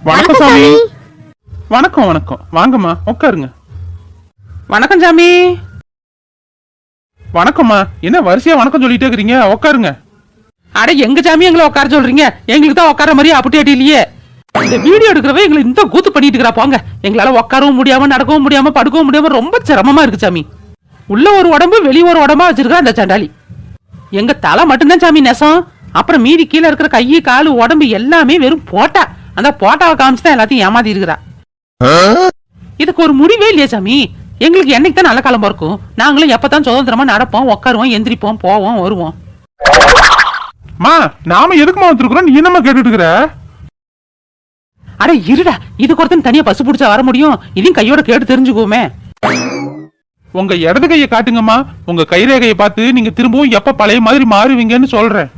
வணக்கம் சாமி. வணக்கம் வணக்கம், வாங்கம்மா உட்காருங்க. வணக்கம் சாமி. வணக்கம்மா. என்ன வரிசையா வணக்கம் சொல்லிட்டே இருக்கீங்க, உட்காருங்க. அட எங்க சாமி எங்களை உட்கார சொல்றீங்க? எங்களுக்கு தான் உட்கார மாதிரி அப்படி இல்லையே. இந்த வீடியோ எடுக்கிறவ எங்களை இந்த கூத்து பண்ணிட்டு இருக்கிறா போங்க. எங்களால உட்காரவும் முடியாம, நடக்கவும் முடியாம, படுக்கவும் முடியாம ரொம்ப சிரமமா இருக்கு சாமி. உள்ள ஒரு உடம்பு வெளிய ஒரு உடம்பா வச்சிருக்கா அந்த சண்டாளி. எங்க தலை மட்டும்தான் சாமி நெசம். அப்புறம் மீதி கீழே இருக்கிற கையை காலு உடம்பு எல்லாமே வெறும் போட்டா. அந்த போட்டாவை காமிச்சுதான் எல்லாத்தையும் ஏமாத்தி இருக்கிறா. இதுக்கு ஒரு முடிவே இல்லையா சாமி? எங்களுக்கு என்னைக்கு தான் நல்ல காலம் பிறக்கும்? நாங்களும் எப்பதான் சுதந்திரமா நடப்போம், உட்காருவோம், எந்திரிப்போம், போவோம், வருவோம். நாம எதுக்குமா வந்துருக்கிறோம்? நீ என்னமா கேட்டுட்டு இருக்கிற? அட இருடா, இதுக்கு ஒருத்தன் தனியா பசு பிடிச்சா வர முடியும்? இதையும் கையோட கேட்டு தெரிஞ்சுக்குவோமே. உங்க இடது கையை காட்டுங்கம்மா. உங்க கைரேகையை பார்த்து நீங்க திரும்பவும் எப்ப பழைய மாதிரி மாறுவீங்கன்னு சொல்றேன்.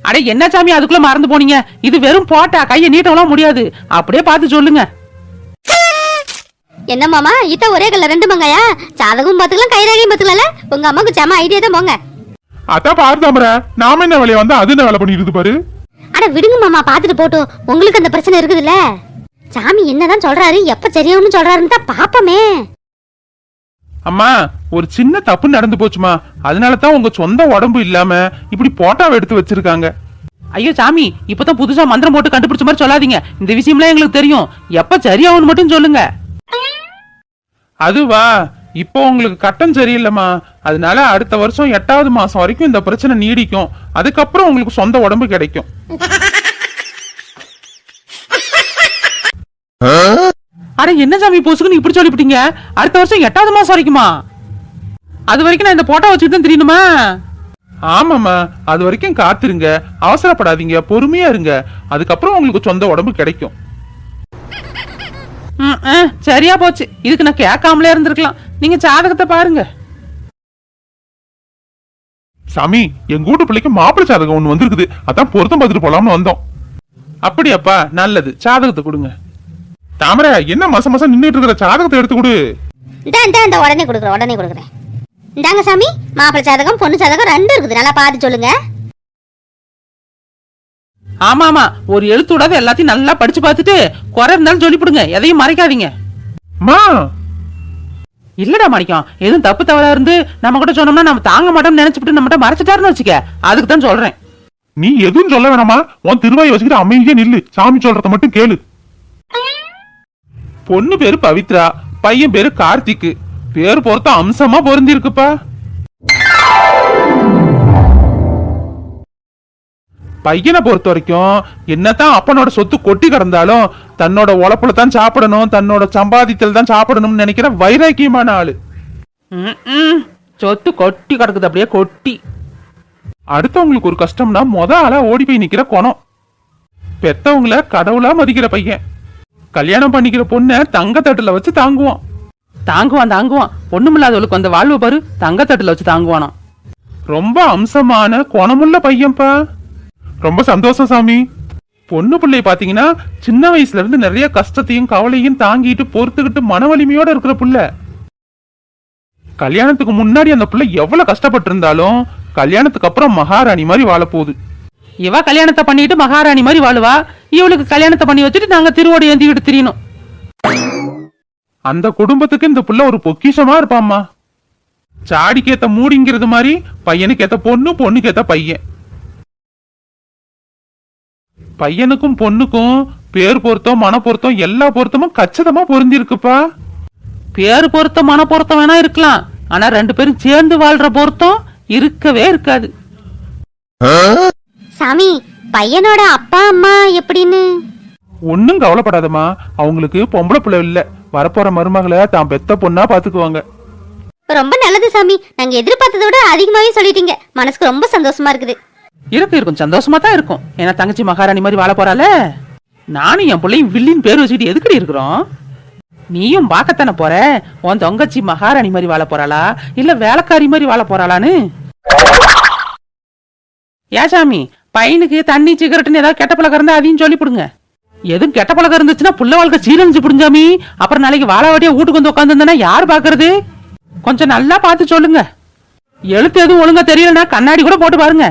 அட என்ன சாமி அதுக்குள்ள மறந்து போனீங்க? இது வெறும் போட்டா, கையை நீட்டலாம் முடியாது. அப்படியே பார்த்து சொல்லுங்க. என்ன மாமா இத்த ஒரே கல்ல ரெண்டு மங்காயா? சாதகம் பாத்துக்கலாம், கைரேகையும் பாத்துக்கல. உங்க அம்மாக்கு செம ஐடியா தான் போங்க. அதான் பாரு தாமரை, நாம என்ன வேலையை வந்தா அது என்ன வேலை பண்ணிட்டு பாரு. அட விடுங்க மாமா, பாத்துட்டு போட்டோம். உங்களுக்கு அந்த பிரச்சனை இருக்குதுல்ல. சாமி என்னதான் சொல்றாரு, எப்ப சரியாகும்னு சொல்றாருன்னு தான் பாப்பமே. அம்மா, ஒரு சின்ன தப்பு நடந்து போச்சுமா. அதனாலதான் உங்க சொந்த உடம்பு இல்லாம இப்படி போட்டாவை எடுத்து வச்சிருக்காங்க. ஐயோ சாமி, இப்பதான் புதுசா மந்திரம் போட்டு கண்டுபிடிச்ச மாதிரி சொல்லாதீங்க. இந்த விஷயம்லாம் எங்களுக்கு தெரியும். எப்ப சரியாகும்னு மட்டும் சொல்லுங்க. அதுவா, இப்போ உங்களுக்கு கட்டம் சரியில்லைம்மா. அதனால அடுத்த வருஷம் 8வது மாசம் வரைக்கும் இந்த பிரச்சனை நீடிக்கும். அதுக்கப்புறம் உங்களுக்கு சொந்த உடம்பு கிடைக்கும். அட என்ன சாமி போசுக்குன்னு இப்படி சொல்லிவிட்டீங்க? அடுத்த வருஷம் 8வது மாசம் வரைக்குமா? அது வரைக்கும் நான் இந்த போட்டோ வச்சுட்டு தான் தெரியணுமா? ஆமாம்மா, அது வரைக்கும் காத்துருங்க. அவசரப்படாதீங்க, பொறுமையா இருங்க. அதுக்கப்புறம் உங்களுக்கு சொந்த உடம்பு கிடைக்கும். சரியா போச்சு. இதுக்கு நான் கேட்காமலே இருந்திருக்கலாம். நீங்க ஜாதகத்தை பாருங்க. சாமி, எங்க வீட்டு பிள்ளைக்கு மாப்பிள்ளை ஜாதகம் ஒண்ணு வந்திருக்குது. அதான் பொருத்தம் பார்த்துட்டு போலாம்னு வந்தோம். அப்படியாப்பா, நல்லது. ஜாதகத்தை கொடுங்க. தாமரை, என்ன மாசம் மாசம் நின்றுட்டு இருக்கிற? ஜாதகத்தை எடுத்து கொடு. இந்த உடனே கொடுக்குறேன். இந்தாங்க சாமி, மாப்பிள்ளை ஜாதகம் பொண்ணு ஜாதகம் ரெண்டும் இருக்குது. நல்லா பார்த்து சொல்லுங்க. ஆமா ஆமா, ஒரு எழுத்து விடாத எல்லாத்தையும் நல்லா படிச்சு பார்த்துட்டு குறை இருந்தாலும் சொல்லிவிடுங்க. எதையும் மறைக்காதீங்க. இல்லடா மாணிக்கம், எதுவும் தப்பு தவறா இருந்து நம்ம கிட்ட சொன்னோம்னா நம்ம தாங்க மாட்டோம்னு நினைச்சுட்டு நம்மகிட்ட மறைச்சிட்டாருன்னு வச்சுக்க. அதுக்கு தான் சொல்றேன். நீ எதுவும் சொல்ல வேணாமா. உன் திருவாயை வச்சுக்கிட்டு அமைதியே நில்லு. சாமி சொல்றத மட்டும் கேளு. பொண்ணு பேரு பவித்ரா, பையன் பேரு கார்த்திக். பேரு பொறுத்த அம்சமா பொருந்தி இருக்குப்பா. பையனை பொறுத்த வரைக்கும் என்னதான் அப்பனோட சொத்து கொட்டி கிடந்தாலும் தன்னோட உழைப்புல தான் சாப்பிடணும், தன்னோட சம்பாதித்தல் தான் சாப்பிடணும்னு நினைக்கிற வைராக்கியமான ஆளு. சொத்து கொட்டி கிடக்குது, அப்படியே கொட்டி. அடுத்தவங்களுக்கு ஒரு கஷ்டம்னா ஆளா ஓடி போய் நிக்கிற குணம். பெத்தவங்கள கடவுளா மதிக்கிற பையன். கல்யாணம் பண்ணிக்கிற பொண்ண தங்கத்தட்டுல வச்சு தாங்குவான். தாங்குவான். பொண்ணுமில்லாதவளுக்கு அந்த வாழ்வு பாரு, தங்கத்தட்டுல வச்சு தாங்குவானா. ரொம்ப அம்சமான குணமுள்ள பையன்பா. ரொம்ப சந்தோஷம் சாமி. பொண்ணு பிள்ளை பாத்தீங்கன்னா சின்ன வயசுல இருந்து நிறைய கஷ்டத்தையும் கவலையும் தாங்கிட்டு பொறுத்துக்கிட்டு மன வலிமையோட இருக்கிற புள்ள. கல்யாணத்துக்கு முன்னாடி அந்த பிள்ளை எவ்வளவு கஷ்டப்பட்டு இருந்தாலும் கல்யாணத்துக்கு அப்புறம் மகாராணி மாதிரி வாழ போகுது. இவ கல்யாணத்தை பண்ணிட்டு மகாராணி மாதிரி வாழுவா. இவளுக்கு கல்யாணத்தை பண்ணி வச்சுட்டு நாங்க திருவோடு ஏந்திக்கிட்டு திரியணும். அந்த குடும்பத்துக்கு இந்த புள்ள ஒரு பொக்கிஷமா இருப்பாம்மா. சாடிக்கு ஏத்த மூடிங்கிறது மாதிரி பையனுக்கு ஏத்த பொண்ணு, பொண்ணுக்கு ஏத்த பையன். பையனுக்கும் பொண்ணுக்கும் பேர் பொருத்தம், மன பொருத்தம், எல்லா பொருத்தமும் கச்சிதமா பொருந்தி இருக்குப்பா. பேரு பொருத்தம், மன பொருத்தம் வேணா இருக்கலாம். ஆனா ரெண்டு பேரும் சேர்ந்து வாழ்ற பொருத்தம் இருக்கவே இருக்காது. சாமி, பையனோட அப்பா அம்மா எப்படின்னு? ஒன்னும் கவலைப்படாதம்மா. அவங்களுக்கு பொம்பளை பிள்ளை இல்ல. வரப்போற மருமகளை தான் பெத்த பொண்ணா பாத்துக்குவாங்க. ரொம்ப நல்லது சாமி. நாங்க எதிர்பார்த்ததை விட அதிகமாவே சொல்லிட்டீங்க. மனசுக்கு ரொம்ப சந்தோஷமா இருக்குது. இருக்கும், சந்தோஷமா தான் இருக்கும். ஏன்னா தங்கச்சி மகாராணி மாதிரி வாழ போறால. நானும் என் பிள்ளையும் வில்லின் பேர் வச்சுக்கிட்டு எதுக்கடி இருக்கிறோம்? நீயும் பார்க்கத்தானே போற. உன் தங்கச்சி மகாராணி மாதிரி வாழ போறாளா இல்ல வேலைக்காரி மாதிரி வாழ போறாளான்னு. ஏசாமி, பையனுக்கு தண்ணி சிகரெட்னு ஏதாவது கெட்ட பழக்கம் இருந்தா அதையும் சொல்லி போடுங்க. எதுவும் கெட்ட பழக்கம் இருந்துச்சுன்னா புள்ள வாழ்க்கை சீரழிஞ்சு புடிஞ்சாமி. அப்புறம் நாளைக்கு வாழ வாட்டியா வீட்டுக்கு வந்து உட்காந்துருந்தா யாரு பாக்குறது? கொஞ்சம் நல்லா பார்த்து சொல்லுங்க. எழுத்து எதுவும் ஒழுங்கா தெரியலன்னா கண்ணாடி கூட போட்டு பாருங்க.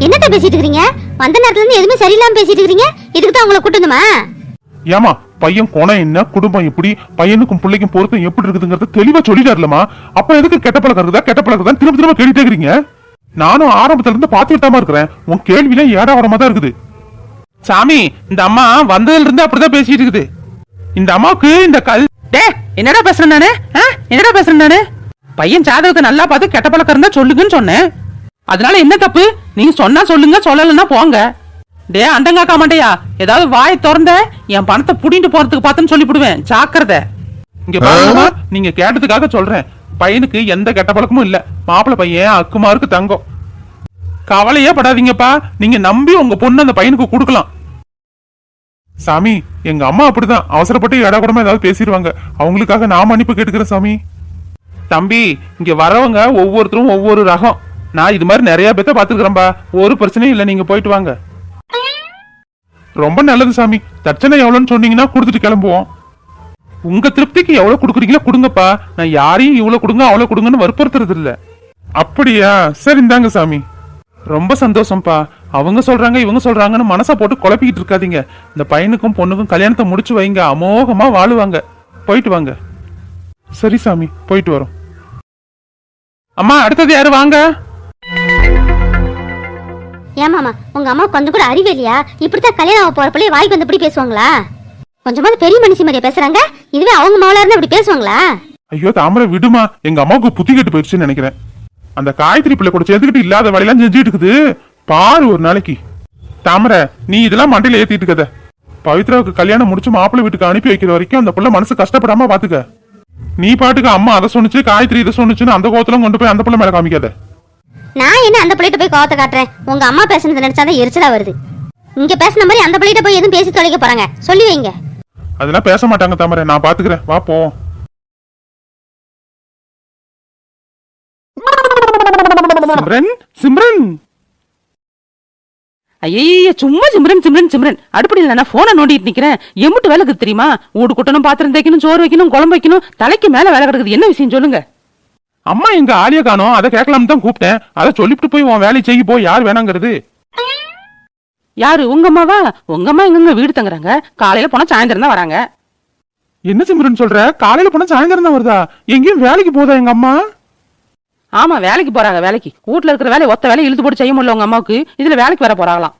என்னத்த பேசிட்டு இருக்கீங்க? வந்த நேரத்துல இருந்து எதுவுமே சரியில்லாம பேசிட்டு இருக்கீங்க. இதுக்கு தான் உங்களை கூட்டணுமா? ஏமா பையன் குணம் என்ன, குடும்பம் எப்படி, பையனுக்கும் பிள்ளைக்கும் பொருத்தம் எப்படி இருக்குதுங்கறத தெளிவா சொல்லிட்டாருலமா. அப்ப எதுக்கு கெட்ட பழக்கம் இருக்குதா கெட்ட பழக்கம் தான் திரும்ப திரும்ப கேட்டுட்டே இருக்கீங்க? நானும் ஆரம்பத்துல இருந்து பாத்துக்கிட்டு தான் இருக்கிறேன். உன் கேள்வியில ஏடா வரமா தான் இருக்குது. சாமி, இந்த அம்மா வந்ததுல இருந்து அப்படிதான் பேசிட்டு இருக்குது. இந்த அம்மாவுக்கு இந்த என்னடா பேசுறேன் நானு? என்னடா பேசுறேன் நானு? பையன் ஜாதகத்தை நல்லா பார்த்து கெட்ட பழக்கம் இருந்தா சொல்லுங்கன்னு சொன்னேன். அதனால என்ன தப்பு? நீங்க சொன்னா சொல்லுங்க, சொல்லலன்னா போங்க. டே அண்டங்காக்கா மாட்டையா, ஏதாவது வாயை திறந்த என் பணத்தை புடிட்டு போறதுக்கு பார்த்தேன்னு சொல்லிவிடுவேன். ஜாக்கிரதை. இங்க பாருங்கம்மா, நீங்க கேட்டதுக்காக சொல்றேன். பையனுக்கு எந்த கெட்ட பழக்கமும் இல்ல. மாப்பிள்ளை பையன் அக்குமாருக்கு தங்கம். கவலையே படாதீங்கப்பா. நீங்க நம்பி உங்க பொண்ணு அந்த பையனுக்கு கொடுக்கலாம். சாமி, எங்க அம்மா அப்படிதான் அவசரப்பட்டு இட கூடமா ஏதாவது பேசிடுவாங்க. அவங்களுக்காக நான் மன்னிப்பு கேட்டுக்கிறேன் சாமி. தம்பி, இங்க வரவங்க ஒவ்வொருத்தரும் ஒவ்வொரு ரகம். நான் இது மாதிரி நிறைய பேத்த பாத்துக்கிறேன்பா. ஒரு பிரச்சனையும் இல்ல, நீங்க போயிட்டு வாங்க. ரொம்ப நல்லது சாமி. தட்சணை எவ்வளவுன்னு சொன்னீங்கன்னா கொடுத்துட்டு கிளம்புவோம். உங்க திருப்திக்கு எவ்வளவு கொடுக்குறீங்களோ கொடுங்கப்பா. நான் யாரையும் இவ்வளவு கொடுங்க அவ்வளவு கொடுங்கன்னு வற்புறுத்துறது இல்ல. அப்படியா? சரி, இந்தாங்க சாமி. ரொம்ப சந்தோஷம்ப்பா. அவங்க சொல்றாங்க இவங்க சொல்றாங்கன்னு மனசா போட்டு குழப்பிக்கிட்டு இருக்காதீங்க. இந்த பையனுக்கும் பொண்ணுக்கும் கல்யாணத்தை முடிச்சு வைங்க. அமோகமா வாழுவாங்க. போயிட்டு வாங்க. சரி சாமி, போயிட்டு வரோம். அம்மா, அடுத்தது யாரு? வாங்க. ஏமாமா, உங்க அம்மா கொஞ்சம் கூட அறிவு இல்லையா? இப்படித்தான் கல்யாணம் ஆக போற பிள்ளைய வாய்க்கு வந்தபடி பேசுவாங்களா? கொஞ்சமாவது பெரிய மனுஷி மாதிரியா பேசுறாங்க. இதுவே அவங்க மாவளா இருந்தா இப்படி பேசுவாங்களா? ஐயோ தாமரை, விடுமா. எங்க அம்மாவுக்கு புத்தி கெட்டு போயிடுச்சுன்னு நினைக்கிறேன். அந்த காயத்ரி பிள்ளை கூட சேர்த்துக்கிட்டு இல்லாத வேலையெல்லாம் செஞ்சுட்டு இருக்குது பாரு ஒரு நாளைக்கு. தாமரை, நீ இதெல்லாம் மண்டையில ஏத்திட்டு இருக்கத. பவித்ராவுக்கு கல்யாணம் முடிச்சு மாப்பிள்ளை வீட்டுக்கு அனுப்பி வைக்கிற வரைக்கும் அந்த பிள்ளை மனசு கஷ்டப்படாம பாத்துக்க. நீ பாட்டுக்கு அம்மா அதை சொன்னிச்சு, காயத்ரி இதை சொன்னிச்சுன்னு அந்த கோவத்துல கொண்டு போய் அந்த பிள்ளை மேல காமிக்காத. நான் என்ன அந்த பிள்ளைகிட்ட போய் கோவத்தை காட்டுறேன்? உங்க அம்மா பேசுனது நினைச்சாதான் எரிச்சலா வருது. இங்க பேசின மாதிரி அந்த பிள்ளைகிட்ட போய் எதுவும் பேசி தொலைக்க போறாங்க? சொல்லி வைங்க. அதெல்லாம் பேச மாட்டாங்க தாமரை, நான் பாத்துக்கிறேன். வா போவோம். சிம்ரன், சிம்ரன். ஐய, சும்மா சிம்ரன் சிம்ரன் சிம்ரன். அடுப்படி இல்ல, நான் போனை நோண்டிட்டு நிக்கிறேன். எம்பிட்டு வேலை இருக்குது தெரியுமா? வீடு கூட்டணும், பாத்திரம் தைக்கணும், சோறு வைக்கணும், குழம்பு வைக்கணும். தலைக்கு மேல வேலை கிடக்குது. என்ன விஷயம் சொல்லுங்க. அம்மா எங்க ஆலியா காணோம், அதை கேட்கலாம்னு தான் கூப்பிட்டேன். அதை சொல்லிட்டு போய் உன் வேலையை செய்ய போய் யார் வேணாங்கிறது? யாரு? உங்க அம்மாவா? உங்க அம்மா எங்க வீடு தங்குறாங்க? காலையில போனா சாயந்தரம் தான் வராங்க. என்ன சிம்ரன் சொல்ற? காலையில போனா சாயந்தரம் தான் வருதா? எங்கேயும் வேலைக்கு போதா எங்க அம்மா? ஆமா, வேலைக்கு போறாங்க. வேலைக்கு வீட்டுல இருக்கிற வேலை ஒத்த வேலை இழுத்து போட்டு செய்ய முடியல உங்க அம்மாவுக்கு. இதுல வேலைக்கு வர போறாங்களாம்.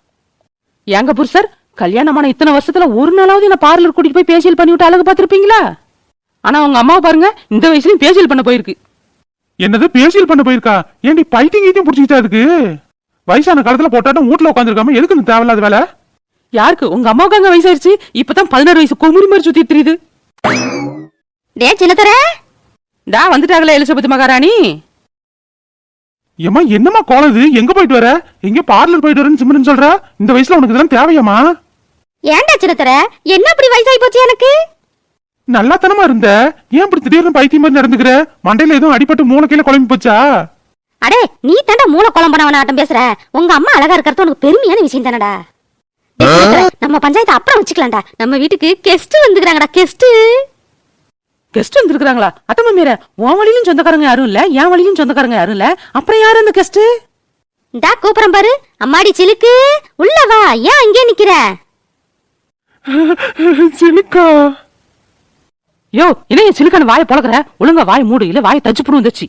எங்க புருஷர் கல்யாணமான இத்தனை வருஷத்துல ஒரு நாளாவது என்ன பார்லர் கூட்டிட்டு போய் பேசியல் பண்ணி விட்டு அழகு பாத்திருப்பீங்களா? ஆனா உங்க அம்மாவை பாருங்க, இந்த வயசுலயும் பேசியல் பண்ண போயிருக்கு. என்னது பேசியல் பண்ண போயிருக்கா? ஏன்டி பைத்தியம் கீத்தியம் புடிச்சிக்கிட்டா? அதுக்கு வயசான காலத்துல போட்டாட்டும் வீட்டுல உட்காந்துருக்காம எதுக்கு இந்த தேவையில்லாத வேலை? யாருக்கு? உங்க அம்மாவுக்கு அங்க வயசாயிருச்சு. இப்பதான் 16 வயசு குமுறி மாதிரி சுத்தி தெரியுது. டே சின்னத்தர, டா வந்துட்டாங்களே எலிசபெத் மகாராணி. ஏமா என்னமா கோலம் இது? எங்க போயிட்டு வர? எங்க பார்லர் போயிட்டு வரேன்னு சிம்ரன் சொல்ற? இந்த வயசுல உனக்கு இதெல்லாம் தேவையாமா? ஏன்டா சின்னத்தர, என்ன அப்படி வயசாகி போச்சு எனக்கு? நல்லா தனமா இருந்த, ஏன் இப்படி திடீர்னு பைத்தியம் மாதிரி நடந்துக்கிற? மண்டையில எதுவும் அடிபட்டு மூளைக்கையில குழம்பி போச்சா? அடே, நீ தாண்டா மூளை குழம்பனவனாட்டம் பேசுற. உங்க அம்மா அழகா இருக்கிறது உனக்கு பெருமையான விஷயம் தானடா. நம்ம பஞ்சாயத்து அப்புறம் வச்சுக்கலாம்டா. நம்ம வீட்டுக்கு கெஸ்ட் வந்துக்கிறாங்கடா. கெஸ்ட் வந்துருக்காங்களா? அத்தம்மா மீற, உன் வழியிலும் சொந்தக்காரங்க யாரும் இல்ல, என் வழியிலும் சொந்தக்காரங்க யாரும் இல்ல. அப்புறம் யாரு அந்த கெஸ்ட்? இந்தா கூப்பிடுறேன் பாரு. அம்மாடி சிலுக்கு, உள்ள வா. ஏன் இங்கே நிக்கிற? சிலுக்கா? யோ, என்ன என் சிலுக்கான வாயை பொழக்கிற? ஒழுங்கா வாய் மூடு, இல்ல வாயை தச்சு புடு வந்துச்சு.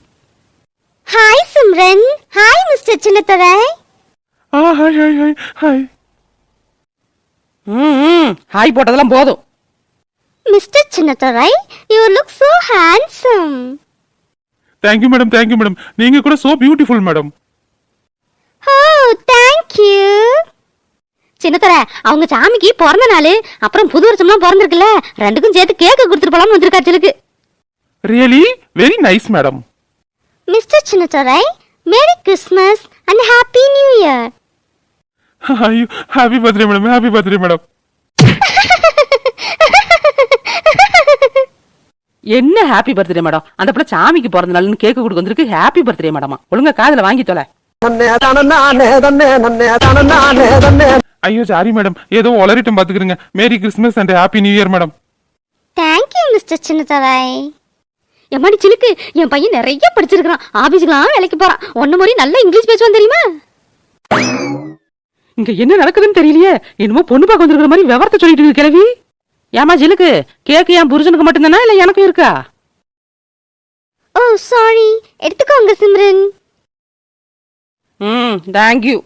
Hi Simran. Hi mister Chinnatharai. Hi hi hi hi. Hi போட்டதெல்லாம் போதும். Mister Chinnatharai, you look so handsome. Thank you madam, thank you madam. நீங்க கூட so beautiful madam. Oh, thank you. Chinnatharai, அவங்க சாமிக்கு பிறந்த நாள், அப்புறம் புது வருஷம்லாம் பிறந்திருக்குல்ல, ரெண்டுக்கும் சேர்த்து கேக்கு கொடுத்துட்டு போலாம்னு வந்திருக்கா Silukku. Really very nice madam. Mister Chinnatharai, merry Christmas and happy new year. ஐயோ, happy birthday madam, happy birthday madam. என்ன ஹாப்பி பர்த்டே மேடம்? அந்த பிள்ளை சாமிக்கு பிறந்த நாள்னு கேக்கு கொடுக்க வந்திருக்கு. ஹாப்பி பர்த்டே மேடமா? ஒழுங்கா காதுல வாங்கி தொலை. ஐயோ சாரி மேடம், ஏதோ உளறிட்டும் பாத்துக்கிறீங்க. Merry Christmas and happy new year madam. Thank you mister Chinnatharai. எம்மாடி சிலுக்கு, என் பையன் நிறைய படிச்சிருக்கான். ஆபீஸ்க்குலாம் வேலைக்கு போறான். ஒன்னு மாதிரி நல்லா இங்கிலீஷ் பேசுவான் தெரியுமா? இங்க என்ன நடக்குதுன்னு தெரியலையே. என்னமோ பொண்ணு பார்க்க வந்திருக்கிற மாதிரி விவரத்தை சொல்லிட்டு இருக்கு கிழவி. ஏமா ஜிலுக்கு, கேக்கு என் புருஷனுக்கு மட்டும்தானா இல்ல எனக்கும் இருக்கா? ஓ சாரி, எடுத்துக்கோங்க சிம்ரன். தேங்க்யூ.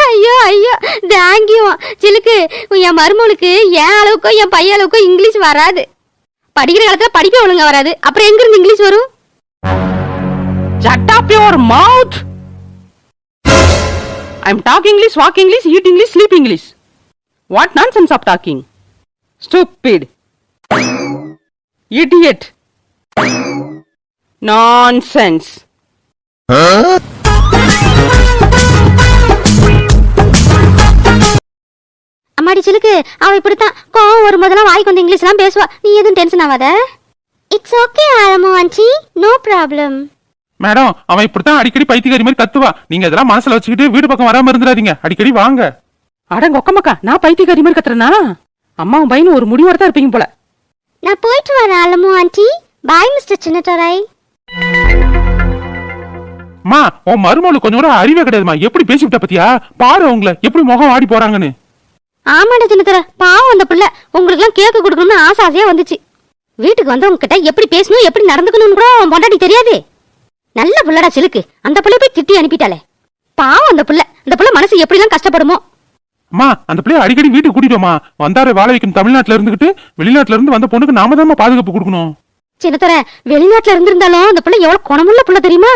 ஐயோ ஐயோ, தேங்க்யூ. சிலுக்கு, என் மருமகளுக்கு என் அளவுக்கோ என் பையன் அளவுக்கோ இங்கிலீஷ் வராது. படிக்கிற காலத்துல படிப்பே ஒழுங்கா வராது, அப்புறம் எங்க இருந்து இங்கிலீஷ் வரும்? Shut up your mouth. I'm talking English, walk English, eat English, sleep English. What nonsense of talking? Stupid. Idiot. Nonsense. அம்மாடி சிலுக்கு, அவ இப்படித்தான் கோவம் வரும்போதெல்லாம் வாய்க்கு வந்து இங்கிலீஷ்லாம் பேசுவா. நீ எதுவும் டென்ஷன் ஆகாத. இட்ஸ் ஓகே ஆலமோ ஆண்டி, நோ ப்ராப்ளம். மேடம், அவன் இப்படித்தான் அடிக்கடி பைத்தியக்காரி மாதிரி கத்துவா. நீங்க இதெல்லாம் மனசுல வச்சுக்கிட்டு வீடு பக்கம் வராம இருந்துடாதீங்க. அடிக்கடி வாங்க. அடங்க ஒக்கமக்கா, நான் பைத்தியக்காரி மாதிரி கத்துறேனா? அம்மாவும் பையனும் ஒரு முடிவோட தான் இருப்பீங்க போல. நான் போயிட்டு வரேன் ஆலமோ ஆண்டி. பாய் மிஸ்டர் சின்னத்தோரை. மா, உன் மருமகளுக்கு கொஞ்சம் கூட அறிவே கிடையாதுமா. எப்படி பேசிவிட்ட பத்தியா? பாரு உங்களை எப்படி முகம் ஆடி போறாங்கன்னு. ஆமாடா சின்னத்தோரை, பாவம் அந்த பிள்ளை. உங்களுக்கு எல்லாம் கேக்கு கொடுக்கணும்னு ஆசையா வந்துச்சு. வீட்டுக்கு வந்தவங்க கிட்ட எப்படி பேசணும் எப்படி நடந்துக்கணும்னு கூட உன் பொண்டாட்டி தெரியாது. நல்ல பிள்ளடா சிலுக்கு, அந்த பிள்ளை போய் திட்டி அனுப்பிட்டாளே. பாவம் அந்த பிள்ளை மனசு எப்படி எல்லாம் கஷ்டப்படுமோ. அம்மா, அந்த பிள்ளைய அடிக்கடி வீட்டுக்கு கூட்டிட்டோமா. வந்தாரு வாழ வைக்கும் தமிழ்நாட்டுல இருந்துகிட்டு வெளிநாட்டுல இருந்து வந்த பொண்ணுக்கு நாம தான் பாதுகாப்பு கொடுக்கணும். சின்னத்தோரை, வெளிநாட்டுல இருந்திருந்தாலும் அந்த பிள்ளை எவ்வளவு குணமுள்ள பிள்ளை தெரியுமா?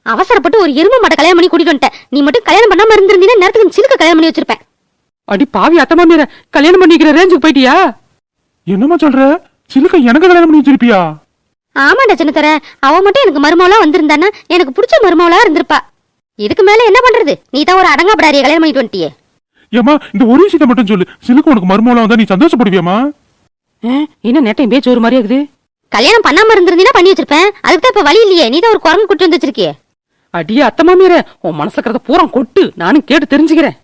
அவசரப்பட்டு ஒரு எருமை மாட்டை கல்யாணம் பண்ணி கூட்டிட்டு வந்துட்டேன். நீ மட்டும் கல்யாணம் பண்ணாம இருந்திருந்தீங்கன்னா நேரத்துக்கு சிலுக்க கல்யாணம் பண்ணி வச்சிருப்பேன். அடி பாவி அத்தமா மீற, கல்யாணம் பண்ணிக்கிற ரேஞ்சுக்கு போயிட்டியா? என்னமா சொல்ற? சிலுக்க எனக்கு கல்யாணம் பண்ணி வச்சிருப்பியா? ஆமாண்டா சின்னத்தோரை, அவ மட்டும் எனக்கு மருமவளா வந்திருந்தானா எனக்கு பிடிச்ச மருமவளா இருந்திருப்பா. இதுக்கு மேல என்ன பண்றது? நீ தான் ஒரு அடங்காப்படாரிய கல்யாணம் பண்ணிட்டு வந்துட்டியே. ஏமா, இந்த ஒரு விஷயத்தை மட்டும் சொல்லு. சிலுக்கு உனக்கு மருமகளா வந்தா நீ சந்தோஷப்படுவியாமா? என்ன நேட்டையும் பேச்சு ஒரு மாதிரியா இருக்குது. கல்யாணம் பண்ணாம இருந்திருந்தீங்கன்னா பண்ணி வச்சிருப்பேன். அதுக்கு தான் இப்ப வழி இல்லையே. நீ தான் ஒரு குரங்கு குட்டி வந்து வச்சிருக்கியே. அடியே அத்தமா மீற, உன் மனசுல இருக்கிறத பூரா கொட்டு, நானும் கேட்டு தெரிஞ்சுக்கிறேன்.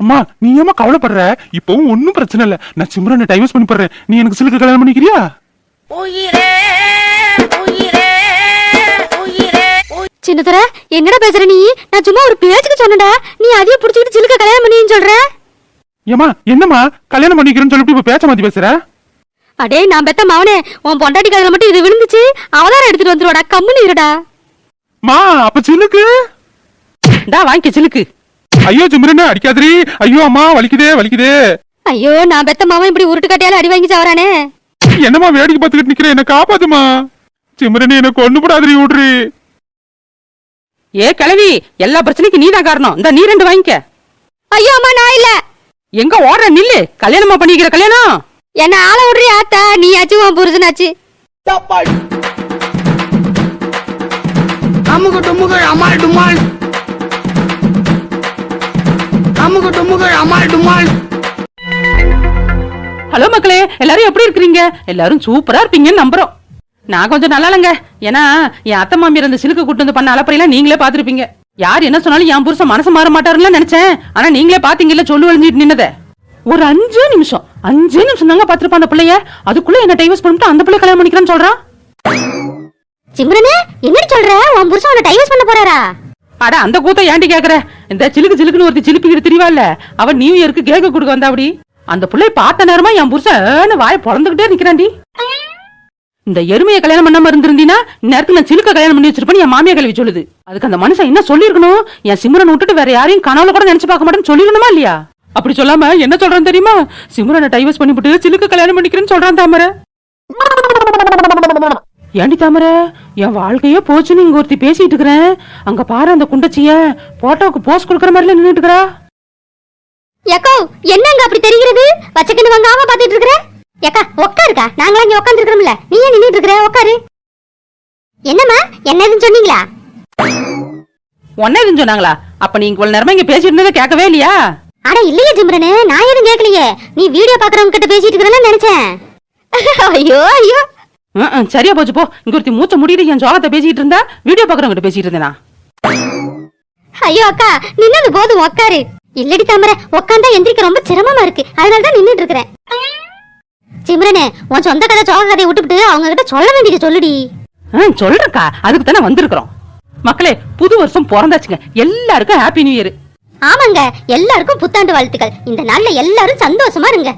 அம்மா, நீ ஏமா கவலைப்படுற? இப்பவும் ஒன்னும் பிரச்சனை இல்ல. நான் சிம்ரனை டைவர்ஸ் பண்ணி போடுறேன். நீ எனக்கு சிலுக்கு கல்யாணம் பண்ணிக்கிறியா? சின்னத்தோரை, என்னடா பேசுற நீ? நான் சும்மா ஒரு பேச்சுக்கு சொன்னடா. நீ அதையே புடிச்சிட்டு சிலுக்க கல்யாணம் பண்ணின்னு சொல்ற. ஏமா, என்னம்மா கல்யாணம் பண்ணிக்கிறேன்னு சொல்லிட்டு இப்ப பேச்ச மாத்தி பேசுற? அடே நான் பெத்த மவனே, உன் பொண்டாட்டி கதையில மட்டும் இது விழுந்துச்சு. அவதாரம் எடுத்துட்டு வந்துருவாடா. கம்முன்னு இருடா. மா, அப்ப சிலுக்கு டா வாங்கிக்க சிலுக்கு. ஐயோ சிம்ரனே, அடிக்காதீ. ஐயோ அம்மா, வலிக்குதே வலிக்குதே. ஐயோ, நான் பெத்த மவன் இப்படி உருட்டு கட்டையால அடி வாங்கி சாவறானே. என்னம்மா வேடிக்கை பார்த்துக்கிட்டு நிக்கிற? என்ன காப்பாத்துமா. சிம்ரனே, என்ன கொண்டு போடாதீ, விடுறி. ஏ கிழவி, எல்லா பிரச்சனைக்கும் நீதான் காரணம். இந்த நீ 2 வாங்கிக்க. ஐயோ அம்மா, நான் இல்ல. எங்க ஓடுற? நில்லு. கல்யாணமா பண்ணிக்கிற கல்யாணம்? என்ன ஆள விடுறி ஆத்தா? நீ ஆச்சு உன் புருஷனாச்சு. அமுகு டுமுகள் அமால் டுமால். அமுகு டுமுகள் அமால் டுமால். ஹலோ மக்களே, எல்லாரும் எப்படி இருக்கிறீங்க? எல்லாரும் சூப்பரா இருப்பீங்கன்னு நம்புறோம். நான் கொஞ்சம் நல்லா இல்லைங்க. ஏன்னா என் அத்தை மாமியார் அந்த சிலுக்கு கூட்டு வந்து பண்ண அலப்பறையெல்லாம் நீங்களே பாத்துருப்பீங்க. யார் என்ன சொன்னாலும் என் புருஷன் மனசு மாற மாட்டாருன்னு நினைச்சேன். ஆனா நீங்களே பாத்தீங்கல்ல சொல்லு வழிஞ்சிட்டு நின்னத. ஒரு 5 நிமிஷம் தாங்க பாத்துருப்பான் அந்த பிள்ளைய. அதுக்குள்ள என்ன டைவர்ஸ் பண்ணிட்டு அந்த பிள்ளை கல்யாணம் பண்ணிக்கிறேன்னு சொல்றான். சிம்ரனே, என்னடி சொல்ற? உன் புருஷன் உன்னை டைவர்ஸ் பண்ண போறாரா? அட அந்த கூத்த ஏண்டி கேக்குற? இந்த சிலுக்குன்னு ஒருத்தி சிலுப்பிக்கிட்டு திரிவாள்ல, அவன் நியூ இயருக்கு கேக்க கொடுக்க வந்தா அப்படி. அந்த பிள்ளை பார்த்த நேரமா என் புருஷன் வாயை பொழந்துகிட்டே நிக்கிறான்டி. இந்த எருமையை கல்யாணம் பண்ணாம இருந்திருந்தீனா நேரத்துக்கு நான் சிலுக்க கல்யாணம் பண்ணி வச்சிருப்பேன் என் மாமியா கல்வி சொல்லுது. அதுக்கு அந்த மனுஷன் என்ன சொல்லிருக்கணும்? என் சிம்ரனை விட்டுட்டு வேற யாரையும் கனவுல கூட நினைச்சு பார்க்க மாட்டேன்னு சொல்லிருக்கணுமா இல்லையா? அப்படி சொல்லாம என்ன சொல்றான் தெரியுமா? சிம்ரனை டைவர்ஸ் பண்ணிவிட்டு சிலுக்க கல்யாணம் பண்ணிக்கிறேன்னு சொல்றான் தாமரை. ஏண்டி தாமரை, என் வாழ்க்கையே போச்சுன்னு இங்க ஒருத்தி பேசிட்டு இருக்கிறேன். அங்க பாரு அந்த குண்டச்சிய போட்டோக்கு போஸ்ட் கொடுக்கற மாதிரில நின்னுட்டு இருக்கா. ஏக்கோ, என்னங்க அப்படி தெரிகிறது? வச்சக்கன்னு வாங்காம பாத்துட்டு இருக்கற? ஏக்கா உட்காருக்கா, நாங்களா இங்க உட்கார்ந்து இருக்கறோம்ல, நீ ஏன் நின்னுட்டு இருக்கற? உட்காரு. என்னம்மா, என்ன எதுன்னு சொன்னீங்களா? ஒன்ன எதுன்னு சொன்னாங்களா? அப்ப நீ இவ்வளவு நேரமா இங்க பேசிட்டு இருந்ததை கேட்கவே இல்லையா? அட இல்லையே ஜிம்ரனே, நான் எதுவும் கேட்கலையே. நீ வீடியோ பாக்குறவங்க கிட்ட பேசிட்டு இருக்கறேன்னு நினைச்சேன். ஐயோ ஐயோ. சரியா போச்சு போ. இங்க ஒருத்தி மூச்ச முடிட்டு என் ஜோகத்தை பேசிட்டு இருந்தா வீடியோ பாக்குறவங்க கிட்ட பேசிட்டு இருந்தேனா? ஐயோ அக்கா, நின்னது போதும், உட்காரு. இல்லடி தாமரை, உட்காந்தா எந்திரிக்க ரொம்ப சிரமமா இருக்கு, அதனாலதான் நின்னுட்டு இருக்கிறேன். சிம்ரனே, உன் சொந்த கதை சோக கதையை விட்டுவிட்டு அவங்க கிட்ட சொல்ல வேண்டியது சொல்லுடி. சொல்றக்கா, அதுக்கு தானே வந்திருக்கிறோம். மக்களே, புது வருஷம் பிறந்தாச்சுங்க. எல்லாருக்கும் ஹாப்பி நியூ இயர். ஆமாங்க, எல்லாருக்கும் புத்தாண்டு வாழ்த்துக்கள். இந்த நாள்ல எல்லாரும் சந்தோஷமா இருங்க.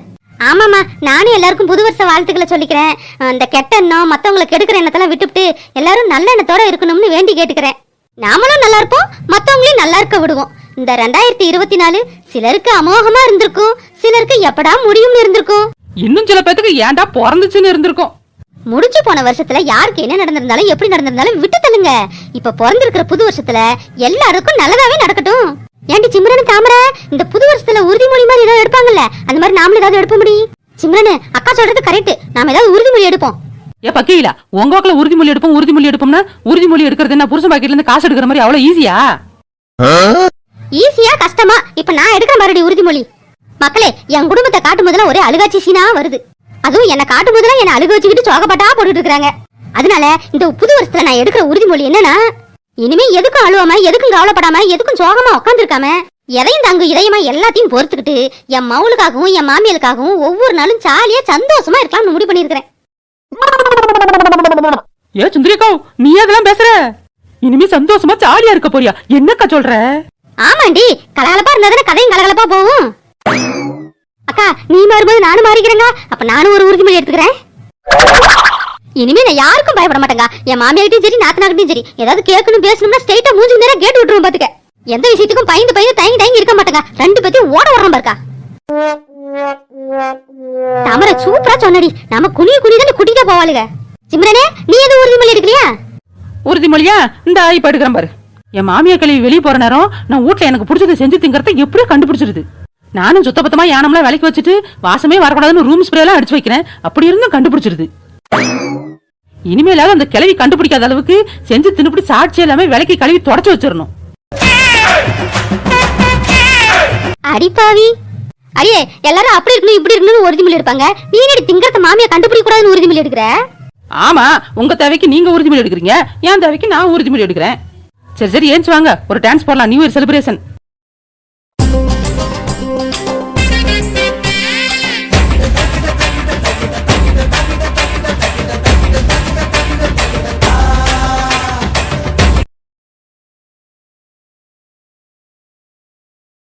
ஆமாமா, நானும் எல்லாருக்கும் புது வருஷ வாழ்த்துக்களை சொல்லிக்கிறேன். இந்த கெட்ட எண்ணம், மத்தவங்களை கெடுக்கிற எண்ணத்தெல்லாம் விட்டுவிட்டு எல்லாரும் நல்ல எண்ணத்தோட இருக்கணும்னு வேண்டி கேட்டுக்கிறேன். நாமளும் நல்லா இருப்போம், மத்தவங்களையும் நல்லா இருக்க விடுவோம். இந்த 2024 சிலருக்கு அமோகமா இருந்திருக்கும், சிலருக்கு எப்படா முடியும்னு இருந்திருக்கும், இன்னும் சில பேத்துக்கு ஏன்டா பிறந்துச்சுன்னு இருந்திருக்கும். முடிச்சு போன வருஷத்துல யாருக்கு என்ன நடந்திருந்தாலும் எப்படி நடந்திருந்தாலும் விட்டு தள்ளுங்க. இப்ப பிறந்திருக்கிற புது வருஷத்துல எல்லாருக்கும் நல்லதாவே நடக்கட்டும். ஏண்டி சிம்ரன் தாமர, இந்த புது வருஷத்துல உறுதிமொழி மாதிரி ஏதாவது எடுப்பாங்கல்ல, அந்த மாதிரி நாமளும் ஏதாவது எடுப்ப முடியும்? சிம்ரன், அக்கா சொல்றது கரெக்ட், நாம ஏதாவது உறுதிமொழி எடுப்போம். ஏ பக்கீலா, உங்க வாக்குல உறுதிமொழி எடுப்போம்னா உறுதிமொழி எடுக்கிறது என்ன புருஷன் பாக்கெட்ல இருந்து காசு எடுக்கிற மாதிரி அவ்வளவு ஈஸியா? ஈஸியா கஷ்டமா? இப்ப நான் எடுக்கிற மாதிரி உறுதிமொழி. மக்களே, என் குடும்பத்தை காட்டும் போதுல ஒரே அழுகாட்சி சீனா வருது. அதுவும் என்ன காட்டும் போதுல என்ன அழுக வச்சுக்கிட்டு சோகப்பாட்டா போட்டுட்டு இருக்காங்க. அதனால இந்த புது வருஷத்துல நான் எடுக்கிற உறுதிமொழி என்னன்னா, இனிமே எதுக்கும் அழுவாம, எதுக்கும் கவலைப்படாம, எதுக்கும் சோகமா உட்காந்துருக்காம, எதையும் தாங்கு இதயமா எல்லாத்தையும் பொறுத்துக்கிட்டு என் மவுளுக்காகவும் என் மாமியலுக்காகவும் ஒவ்வொரு நாளும் ஜாலியா சந்தோஷமா இருக்கலாம்னு முடிவு பண்ணிருக்கிறேன். ஏ சுந்தரிக்கா, நீ அதெல்லாம் பேசுற? இனிமே சந்தோஷமா ஜாலியா இருக்க போறியா? என்னக்கா சொல்ற? ஆமாண்டி, கலகலப்பா இருந்தாதானே கதையும் கலகலப்பா போகும். அக்கா, நீ மாறும்போது நானும் மாறிக்கிறேங்க. அப்ப நானும் ஒரு உறுதிமொழி எடுத்துக்கிறேன். இனிமே நான் யாருக்கும் பயப்பட மாட்டேங்க. என் மாமியார்கிட்டயும் சரி, நாத்தனார்கிட்டயும் சரி, ஏதாவது கேட்கணும் பேசணும்னா ஸ்ட்ரைட்டா மூஞ்சி நேரம் கேட்டு விட்டுருவோம் பாத்துக்க. எந்த விஷயத்துக்கும் பயந்து தயங்கி இருக்க மாட்டேங்க. ரெண்டு பேத்தையும் ஓட வர்றோம் பாருக்கா. தாமரை சூப்பரா சொன்னடி. நாம குனிதானே குட்டிக்க போவாளுங்க. சிம்ரனே, நீ எதுவும் உறுதிமொழி எடுக்கலையா? உறுதிமொழியா? இந்த இப்ப எடுக்கிறேன் பாரு. என் மாமியா கழுவி வெளியே போற நேரம் நான் வீட்டுல எனக்கு பிடிச்சதை செஞ்சு திங்கறத எப்படியோ கண்டுபிடிச்சிருது. நானும் சுத்தபத்தமா யானம்லாம் விலைக்கு வச்சுட்டு வாசமே வரக்கூடாதுன்னு ரூம் ஸ்ப்ரே எல்லாம் அடிச்சு வைக்கிறேன். அப்படி இருந்தும் கண்டுபிடிச்சிருது. இனிமேலாவது அந்த கிளவி கண்டுபிடிக்காத அளவுக்கு செஞ்சு தின்னுபிடி சாட்சி எல்லாமே விலைக்கு கழுவி தொடச்சு வச்சிடணும். அடிப்பாவி, அடியே, எல்லாரும் அப்படி இருக்கணும் இப்படி இருக்கணும்னு உறுதிமொழி எடுப்பாங்க. நீ என்னடி திங்கறத மாமியா கண்டுபிடிக்க கூடாதுன்னு உறுதிமொழி எடுக்கிற? ஆமா, உங்க தேவைக்கு நீங்க உறுதிமொழி எடுக்கிறீங்க, என் தேவைக்கு நான் உறுதிமொழி எடுக்கிறேன். சரி ஏன்ச்சு வாங்க, ஒரு டான்ஸ் போடலாம். New year celebration.